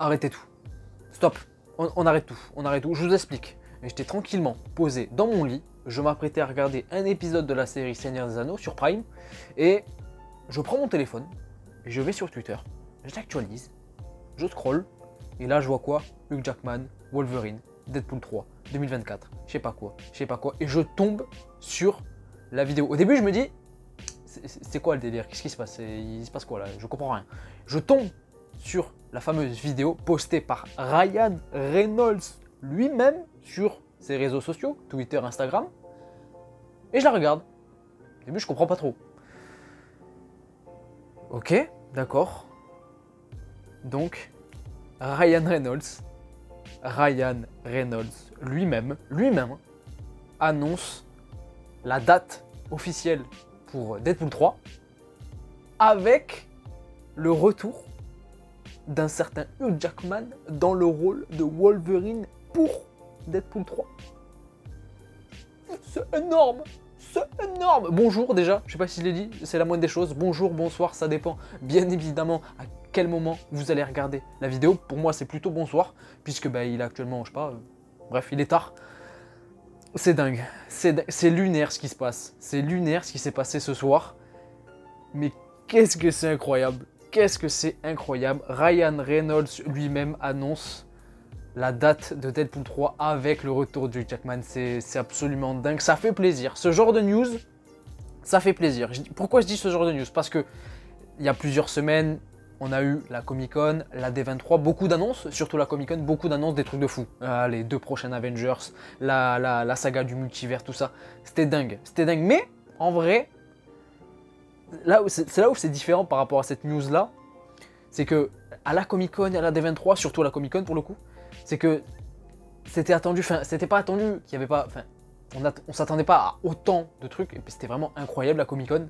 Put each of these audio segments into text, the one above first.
arrêtez tout. Stop. On arrête tout. On arrête tout. Je vous explique. J'étais tranquillement posé dans mon lit. Je m'apprêtais à regarder un épisode de la série Seigneur des Anneaux sur Prime. Et je prends mon téléphone. Et je vais sur Twitter. J'actualise. Je scroll. Et là, je vois quoi? Hugh Jackman, Wolverine, Deadpool 3, 2024. Je sais pas quoi. Et je tombe sur la vidéo. Au début, je me dis, c'est quoi le délire? Qu'est-ce qui se passe? Il se passe quoi là? Je comprends rien. Je tombe sur la fameuse vidéo postée par Ryan Reynolds lui-même sur ses réseaux sociaux, Twitter, Instagram. Et je la regarde. Au début, je comprends pas trop. Ok, d'accord. Donc, Ryan Reynolds lui-même annonce la date officielle pour Deadpool 3 avec le retour d'un certain Hugh Jackman dans le rôle de Wolverine pour Deadpool 3. C'est énorme! C'est énorme! Bonjour déjà, je sais pas si je l'ai dit, c'est la moindre des choses. Bonjour, bonsoir, ça dépend bien évidemment à quel moment vous allez regarder la vidéo. Pour moi, c'est plutôt bonsoir, puisque il est actuellement, je sais pas, bref, il est tard. C'est dingue, c'est lunaire ce qui se passe. C'est lunaire ce qui s'est passé ce soir. Mais qu'est-ce que c'est incroyable! Qu'est-ce que c'est incroyable! Ryan Reynolds lui-même annonce la date de Deadpool 3 avec le retour de Hugh Jackman. C'est absolument dingue. Ça fait plaisir. Ce genre de news, ça fait plaisir. Pourquoi je dis ce genre de news? Parce que il y a plusieurs semaines, on a eu la Comic Con, la D23, beaucoup d'annonces, surtout la Comic Con, beaucoup d'annonces, des trucs de fou. Les 2 prochains Avengers, la saga du multivers, tout ça. C'était dingue. Mais en vrai, c'est là où c'est différent par rapport à cette news là, c'est que à la Comic Con et à la D23, surtout à la Comic Con pour le coup, c'est que c'était attendu, enfin c'était pas attendu, qu'il y avait pas, enfin on s'attendait pas à autant de trucs, et puis c'était vraiment incroyable la Comic Con.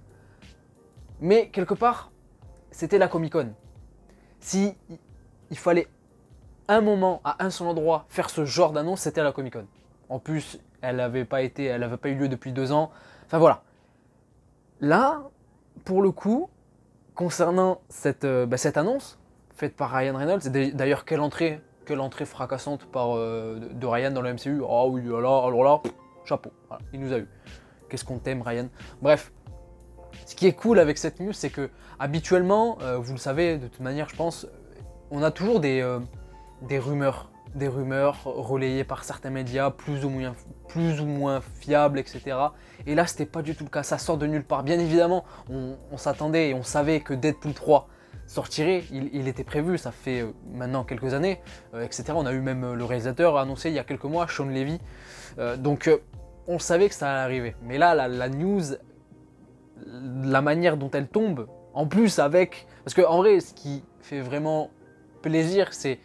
Mais quelque part, c'était la Comic Con. Si il fallait un moment à un seul endroit faire ce genre d'annonce, c'était à la Comic Con. En plus, elle n'avait pas eu lieu depuis 2 ans. Enfin voilà. Là, pour le coup, concernant cette annonce faite par Ryan Reynolds, et d'ailleurs quelle entrée fracassante de Ryan dans le MCU. Oh oui, alors là, chapeau, voilà, il nous a eu. Qu'est-ce qu'on t'aime Ryan. Bref, ce qui est cool avec cette news, c'est que habituellement, vous le savez de toute manière, je pense, on a toujours des rumeurs relayées par certains médias plus ou moins fiables, etc. Et là, c'était pas du tout le cas, ça sort de nulle part. Bien évidemment, on s'attendait et on savait que Deadpool 3 sortirait, il était prévu, ça fait maintenant quelques années, etc. On a eu même le réalisateur annoncé il y a quelques mois, Sean Levy. Donc on savait que ça allait arriver. Mais là, la news, la manière dont elle tombe, en plus avec... Parce qu'en vrai, ce qui fait vraiment plaisir, c'est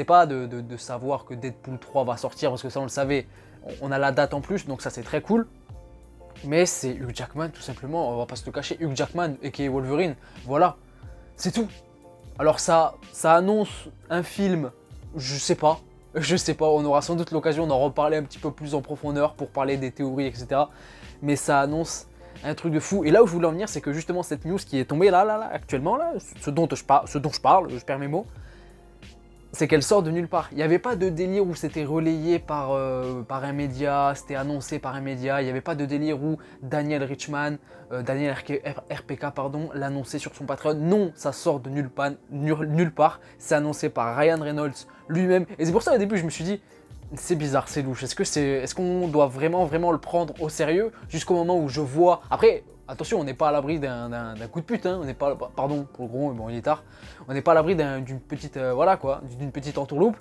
pas de savoir que Deadpool 3 va sortir, parce que ça on le savait, on a la date en plus, donc ça c'est très cool. Mais c'est Hugh Jackman tout simplement, on va pas se le cacher, Hugh Jackman aka Wolverine, voilà, c'est tout. Alors ça annonce un film, je sais pas, on aura sans doute l'occasion d'en reparler un petit peu plus en profondeur pour parler des théories, etc. Mais ça annonce un truc de fou. Et là où je voulais en venir, c'est que justement cette news qui est tombée là, actuellement, là, ce dont je parle, je perds mes mots, c'est qu'elle sort de nulle part. Il n'y avait pas de délire où c'était relayé par un média, c'était annoncé par un média. Il n'y avait pas de délire où Daniel Richman, Daniel RPK, pardon, l'annonçait sur son Patreon. Non, ça sort de nulle part. C'est annoncé par Ryan Reynolds lui-même. Et c'est pour ça au début je me suis dit, c'est bizarre, c'est louche. Est-ce qu'on doit vraiment le prendre au sérieux jusqu'au moment où je vois... Après, attention, on n'est pas à l'abri d'un coup de pute, hein. On n'est pas, pardon pour le gros, mais bon, il est tard. On n'est pas à l'abri d'une petite, voilà quoi, d'une petite entourloupe.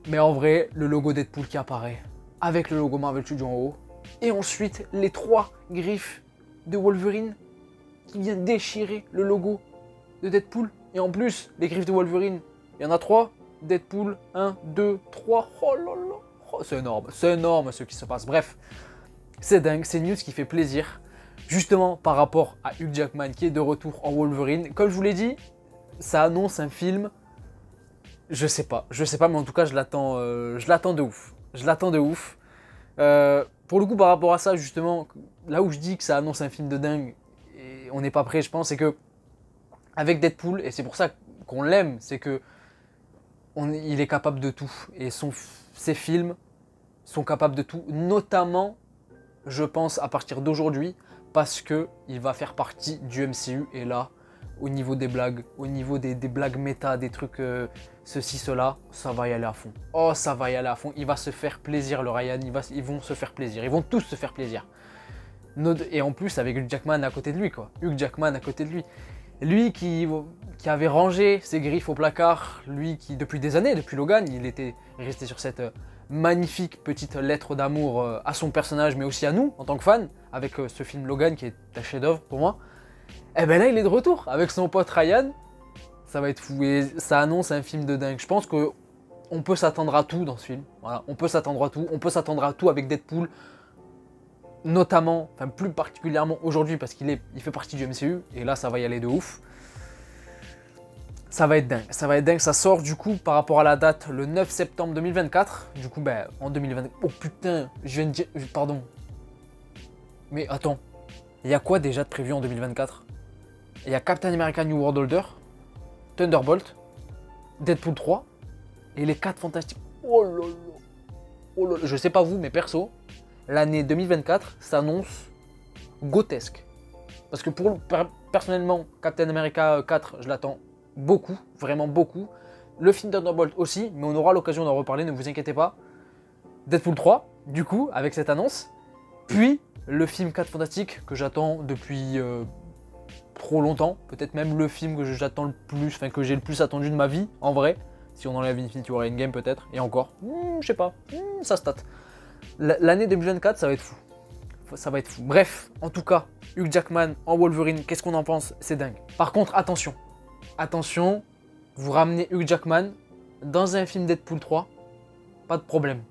Mais en vrai, le logo Deadpool qui apparaît, avec le logo Marvel Studios en haut, et ensuite les 3 griffes de Wolverine qui viennent déchirer le logo de Deadpool. Et en plus, les griffes de Wolverine, il y en a 3. Deadpool, 1, 2, 3. Oh là là, oh, c'est énorme ce qui se passe. Bref, c'est dingue, c'est une news qui fait plaisir. Justement par rapport à Hugh Jackman qui est de retour en Wolverine. Comme je vous l'ai dit, ça annonce un film. Je sais pas, mais en tout cas je l'attends de ouf. Pour le coup, par rapport à ça, justement, là où je dis que ça annonce un film de dingue, et on n'est pas prêt, je pense, c'est que avec Deadpool, et c'est pour ça qu'on l'aime, c'est que il est capable de tout. Et ses films sont capables de tout, notamment, je pense, à partir d'aujourd'hui, parce qu'il va faire partie du MCU. Et là, au niveau des blagues, au niveau des blagues méta, des trucs ceci, cela, ça va y aller à fond. Oh, ça va y aller à fond. Il va se faire plaisir, le Ryan. Ils vont se faire plaisir. Ils vont tous se faire plaisir. Et en plus, avec Hugh Jackman à côté de lui, quoi. Hugh Jackman à côté de lui. Lui qui avait rangé ses griffes au placard, lui qui, depuis des années, depuis Logan, il était resté sur cette magnifique petite lettre d'amour à son personnage, mais aussi à nous, en tant que fans, avec ce film Logan qui est un chef-d'œuvre pour moi. Et ben là, il est de retour avec son pote Ryan. Ça va être fou et ça annonce un film de dingue. Je pense qu'on peut s'attendre à tout dans ce film. Voilà, on peut s'attendre à tout. On peut s'attendre à tout avec Deadpool. Notamment, enfin plus particulièrement aujourd'hui parce qu'il fait partie du MCU et là ça va y aller de ouf. Ça va être dingue, ça va être dingue, ça sort du coup par rapport à la date le 9 septembre 2024. Du coup ben en 2024, oh putain, je viens de dire, pardon. Mais attends, il y a quoi déjà de prévu en 2024? Il y a Captain America New World Order, Thunderbolt, Deadpool 3 et les 4 Fantastiques. Oh là là, oh là là, je sais pas vous mais perso, l'année 2024 s'annonce grotesque. Parce que personnellement, Captain America 4, je l'attends beaucoup, vraiment beaucoup. Le film Thunderbolt aussi, mais on aura l'occasion d'en reparler, ne vous inquiétez pas. Deadpool 3, du coup, avec cette annonce. Puis, le film 4 Fantastiques, que j'attends depuis trop longtemps. Peut-être même le film que j'attends le plus, enfin que j'ai le plus attendu de ma vie, en vrai. Si on enlève Infinity War Endgame peut-être, et encore. Je sais pas, ça se tâte. L'année 2024, ça va être fou. Ça va être fou. Bref, en tout cas, Hugh Jackman en Wolverine, qu'est-ce qu'on en pense? C'est dingue. Par contre, attention. Attention, vous ramenez Hugh Jackman dans un film Deadpool 3, pas de problème.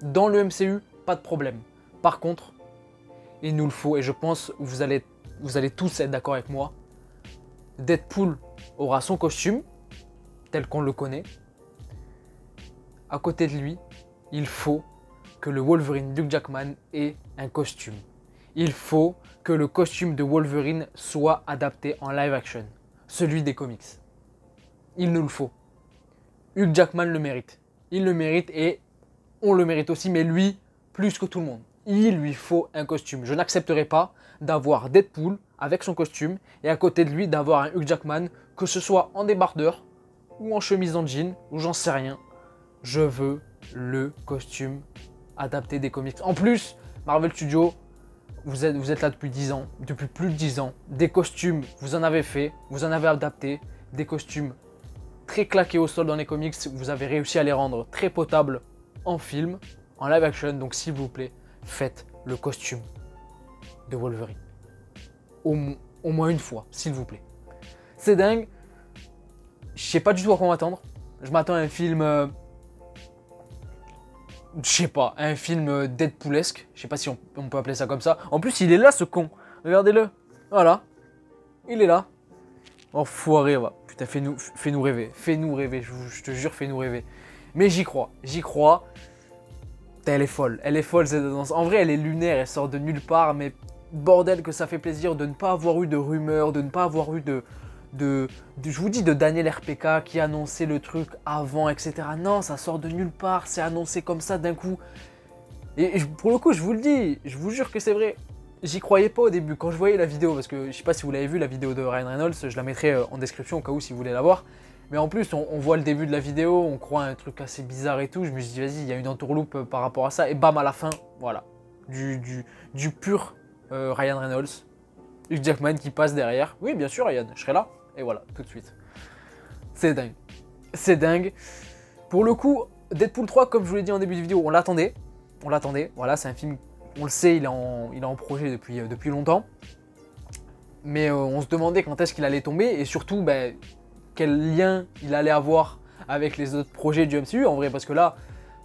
Dans le MCU, pas de problème. Par contre, il nous le faut, et je pense que vous allez tous être d'accord avec moi, Deadpool aura son costume, tel qu'on le connaît. À côté de lui, il faut que le Wolverine d'Hugh Jackman ait un costume. Il faut que le costume de Wolverine soit adapté en live action, celui des comics. Il nous le faut. Hugh Jackman le mérite. Il le mérite et on le mérite aussi, mais lui, plus que tout le monde. Il lui faut un costume. Je n'accepterai pas d'avoir Deadpool avec son costume et à côté de lui d'avoir un Hugh Jackman, que ce soit en débardeur ou en chemise en jean ou j'en sais rien. Je veux le costume adapté des comics. En plus, Marvel Studios, vous êtes là depuis 10 ans, depuis plus de 10 ans. Des costumes, vous en avez fait, vous en avez adapté. Des costumes très claqués au sol dans les comics, vous avez réussi à les rendre très potables en film, en live action. Donc s'il vous plaît, faites le costume de Wolverine. Au moins une fois, s'il vous plaît. C'est dingue. Je sais pas du tout à quoi m'attendre. Je m'attends à un film... je sais pas, un film Deadpoolesque. Je sais pas si on peut appeler ça comme ça. En plus, il est là, ce con. Regardez-le. Voilà. Il est là. Enfoiré, va. Putain, fais-nous rêver. Fais-nous rêver, je te jure, fais-nous rêver. Mais j'y crois. J'y crois. Putain, elle est folle. Elle est folle, cette danse. En vrai, elle est lunaire. Elle sort de nulle part. Mais bordel que ça fait plaisir de ne pas avoir eu de rumeurs, de ne pas avoir eu je vous dis de Daniel RPK qui annonçait le truc avant, etc. Non, ça sort de nulle part, c'est annoncé comme ça d'un coup. Et pour le coup, je vous le dis, je vous jure que c'est vrai. J'y croyais pas au début quand je voyais la vidéo, parce que je sais pas si vous l'avez vu, la vidéo de Ryan Reynolds, je la mettrai en description au cas où si vous voulez la voir. Mais en plus, on voit le début de la vidéo, on croit un truc assez bizarre et tout. Je me suis dit, vas-y, il y a une entourloupe par rapport à ça. Et bam, à la fin, voilà. Du pur Ryan Reynolds. Hugh Jackman qui passe derrière. Oui, bien sûr, Ryan, je serai là. Et voilà, tout de suite. C'est dingue. C'est dingue. Pour le coup, Deadpool 3, comme je vous l'ai dit en début de vidéo, on l'attendait. On l'attendait. Voilà, c'est un film, on le sait, il est en projet depuis longtemps. Mais on se demandait quand est-ce qu'il allait tomber et surtout quel lien il allait avoir avec les autres projets du MCU en vrai. Parce que là,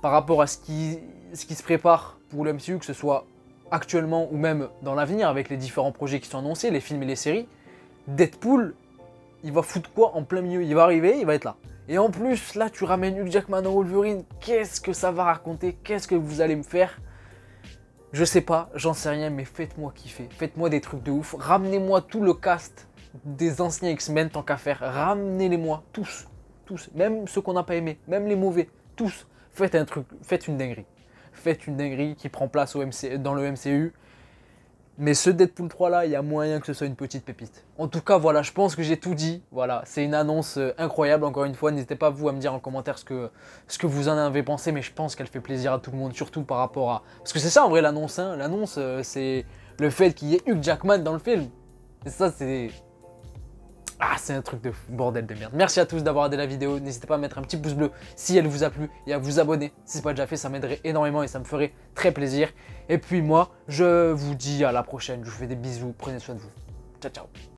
par rapport à ce qui se prépare pour le MCU, que ce soit actuellement ou même dans l'avenir avec les différents projets qui sont annoncés, les films et les séries, Deadpool, il va foutre quoi en plein milieu? Il va arriver, il va être là. Et en plus, là, tu ramènes Hugh Jackman en Wolverine. Qu'est-ce que ça va raconter? Qu'est-ce que vous allez me faire? Je sais pas, j'en sais rien, mais faites-moi kiffer. Faites-moi des trucs de ouf. Ramenez-moi tout le cast des anciens X-Men tant qu'à faire. Ramenez-les-moi, tous. tous, même ceux qu'on n'a pas aimés, même les mauvais, tous, faites un truc, faites une dinguerie. Faites une dinguerie qui prend place dans le MCU. Mais ce Deadpool 3 là, il y a moyen que ce soit une petite pépite. En tout cas, voilà, je pense que j'ai tout dit. Voilà, c'est une annonce incroyable. Encore une fois, n'hésitez pas vous à me dire en commentaire ce que vous en avez pensé. Mais je pense qu'elle fait plaisir à tout le monde, surtout par rapport à... Parce que c'est ça en vrai l'annonce. Hein. L'annonce, c'est le fait qu'il y ait Hugh Jackman dans le film. Et ça, c'est... Ah, c'est un truc de bordel de merde. Merci à tous d'avoir regardé la vidéo. N'hésitez pas à mettre un petit pouce bleu si elle vous a plu et à vous abonner si ce n'est pas déjà fait. Ça m'aiderait énormément et ça me ferait très plaisir. Et puis moi, je vous dis à la prochaine. Je vous fais des bisous. Prenez soin de vous. Ciao, ciao.